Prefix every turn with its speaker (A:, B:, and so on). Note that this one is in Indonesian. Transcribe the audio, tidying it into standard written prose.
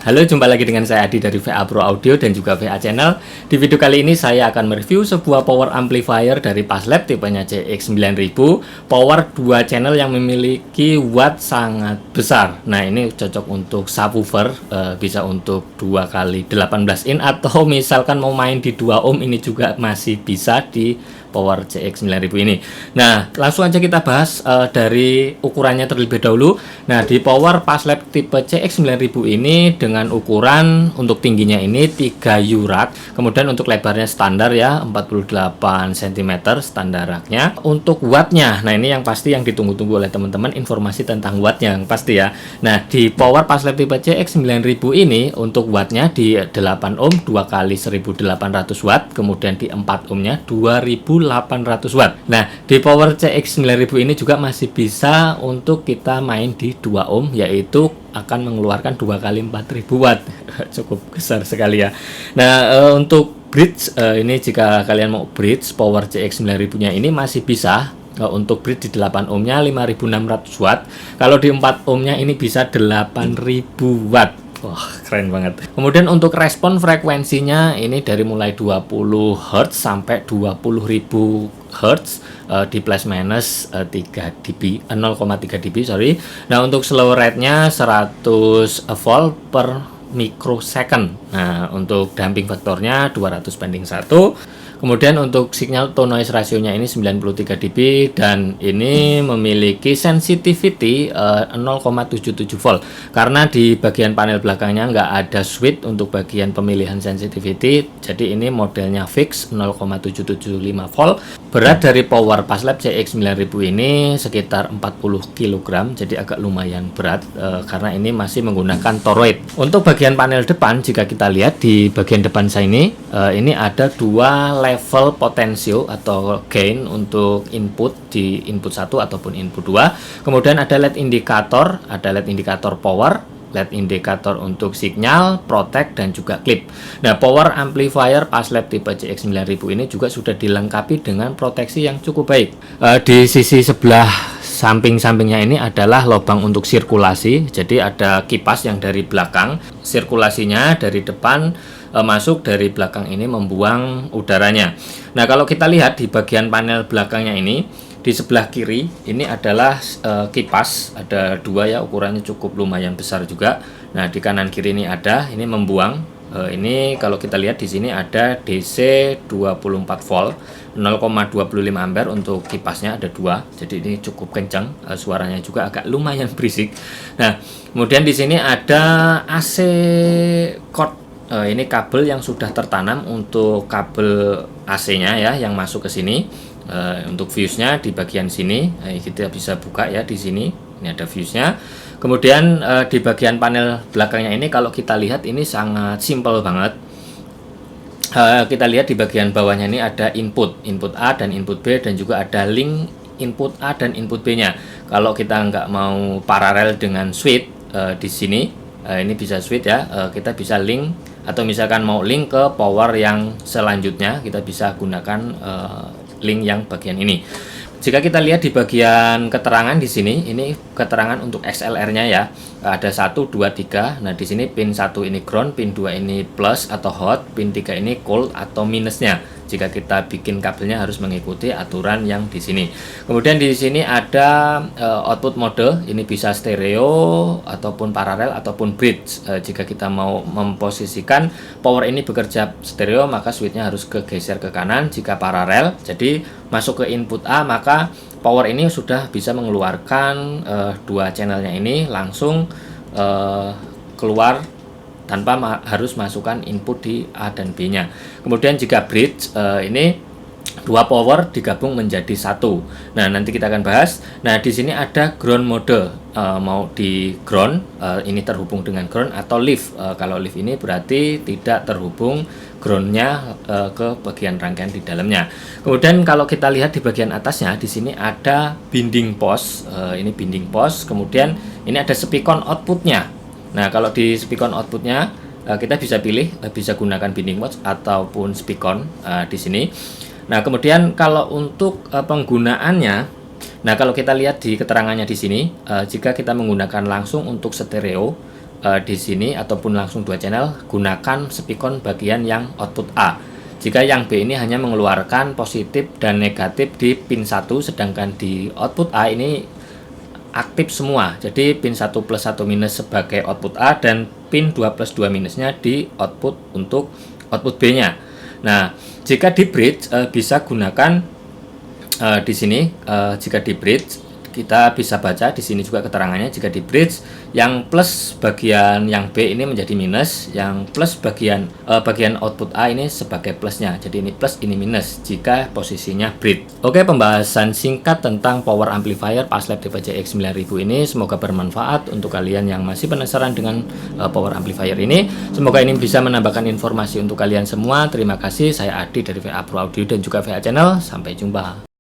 A: Halo, jumpa lagi dengan saya Adi dari VA Pro Audio dan juga VA Channel. Di video kali ini saya akan mereview sebuah power amplifier dari Paslab tipenya CX9000, power 2 channel yang memiliki watt sangat besar. Nah, ini cocok untuk subwoofer, bisa untuk 2 kali 18 in, atau misalkan mau main di 2 ohm ini juga masih bisa di power CX9000 ini. Nah, langsung aja kita bahas dari ukurannya terlebih dahulu. Nah, di power Paslab tipe CX9000 ini dengan ukuran untuk tingginya ini 3 yurak, kemudian untuk lebarnya standar ya 48 cm standar raknya. Untuk wattnya, nah ini yang pasti yang ditunggu-tunggu oleh teman-teman, informasi tentang wattnya yang pasti ya. Nah, di power Paslab tipe CX9000 ini untuk wattnya di 8 ohm 2 kali 1800 watt, kemudian di 4 ohmnya 2800 watt. Nah, di power CX9000 ini juga masih bisa untuk kita main di 2 ohm, yaitu akan mengeluarkan 2 kali 4000 watt. Cukup besar sekali ya. Nah, untuk bridge, ini jika kalian mau bridge power CX9000 nya ini masih bisa. Untuk bridge di 8 ohmnya 5600 watt. Kalau di 4 ohmnya ini bisa 8000 watt. Wah, keren banget. Kemudian untuk respon frekuensinya ini dari mulai 20 Hz sampai 20.000 Hz, di plus minus 3 dB, 0,3 dB sorry. Nah, untuk slow rate-nya 100 volt per mikrosecond. Nah, untuk damping faktornya 200:1. Kemudian untuk signal to noise rasionya ini 93 dB dan ini memiliki sensitivity 0,77 volt. Karena di bagian panel belakangnya nggak ada switch untuk bagian pemilihan sensitivity, jadi ini modelnya fix 0,775 volt. Berat dari power Paslab CX9000 ini sekitar 40 kg, jadi agak lumayan berat karena ini masih menggunakan toroid. Untuk bagian panel depan, jika kita lihat di bagian depan saya ini ada 2 level potensio atau gain untuk input di input 1 ataupun input 2. Kemudian ada LED indikator power, LED indikator untuk signal, protect, dan juga clip. Nah, power amplifier Paslab tipe CX9000 ini juga sudah dilengkapi dengan proteksi yang cukup baik. Di sisi sebelah samping-sampingnya ini adalah lubang untuk sirkulasi. Jadi ada kipas yang dari belakang, sirkulasinya dari depan masuk, dari belakang ini membuang udaranya. Nah, kalau kita lihat di bagian panel belakangnya ini, di sebelah kiri ini adalah kipas, ada 2 ya, ukurannya cukup lumayan besar juga. Nah, di kanan kiri ini ada, ini membuang. Ini kalau kita lihat di sini ada DC 24 volt, 0,25 ampere untuk kipasnya ada 2. Jadi ini cukup kencang, suaranya juga agak lumayan berisik. Nah, kemudian di sini ada AC cord. Ini kabel yang sudah tertanam untuk kabel AC-nya ya, yang masuk ke sini. Untuk fuse-nya di bagian sini, kita bisa buka ya di sini. Ini ada fuse-nya. Kemudian di bagian panel belakangnya ini kalau kita lihat ini sangat simple banget. Kita lihat di bagian bawahnya ini ada input A dan input B, dan juga ada link input A dan input B-nya. Kalau kita nggak mau paralel dengan switch di sini, ini bisa switch ya, kita bisa link, atau misalkan mau link ke power yang selanjutnya, kita bisa gunakan link yang bagian ini. Jika kita lihat di bagian keterangan di sini, ini keterangan untuk XLR-nya ya. Ada 1, 2, 3. Nah, di sini pin 1 ini ground, pin 2 ini plus atau hot, pin 3 ini cold atau minusnya. Jika kita bikin kabelnya harus mengikuti aturan yang di sini. Kemudian di sini ada output mode, ini bisa stereo ataupun paralel ataupun bridge. Jika kita mau memposisikan power ini bekerja stereo, maka switchnya harus kegeser ke kanan. Jika paralel, jadi masuk ke input A, maka power ini sudah bisa mengeluarkan 2 channelnya ini langsung keluar tanpa harus masukkan input di A dan B nya. Kemudian jika bridge, ini 2 power digabung menjadi 1. Nah, nanti kita akan bahas. Nah, di sini ada ground mode, mau di ground, ini terhubung dengan ground, atau lift. Kalau lift ini berarti tidak terhubung groundnya ke bagian rangkaian di dalamnya. Kemudian kalau kita lihat di bagian atasnya, di sini ada binding post. Ini binding post. Kemudian ini ada speakon outputnya. Nah, kalau di speakon outputnya kita bisa pilih, bisa gunakan binding post ataupun speakon di sini. Nah, kemudian kalau untuk penggunaannya, nah kalau kita lihat di keterangannya di sini, jika kita menggunakan langsung untuk stereo, di sini ataupun langsung 2 channel, gunakan spikon bagian yang output A. Jika yang B ini hanya mengeluarkan positif dan negatif di pin 1, sedangkan di output A ini aktif semua. Jadi pin 1 plus 1 minus sebagai output A dan pin 2 plus 2 minusnya di output untuk output B nya. Nah, jika di bridge bisa gunakan di sini, jika di bridge kita bisa baca di sini juga keterangannya. Jika di bridge, yang plus bagian yang B ini menjadi minus, yang plus bagian output A ini sebagai plusnya. Jadi ini plus, ini minus jika posisinya bridge. Oke, pembahasan singkat tentang power amplifier Paslab DPC X9000 ini semoga bermanfaat untuk kalian yang masih penasaran dengan power amplifier ini. Semoga ini bisa menambahkan informasi untuk kalian semua. Terima kasih, saya Adi dari VA Pro Audio dan juga VA Channel. Sampai jumpa.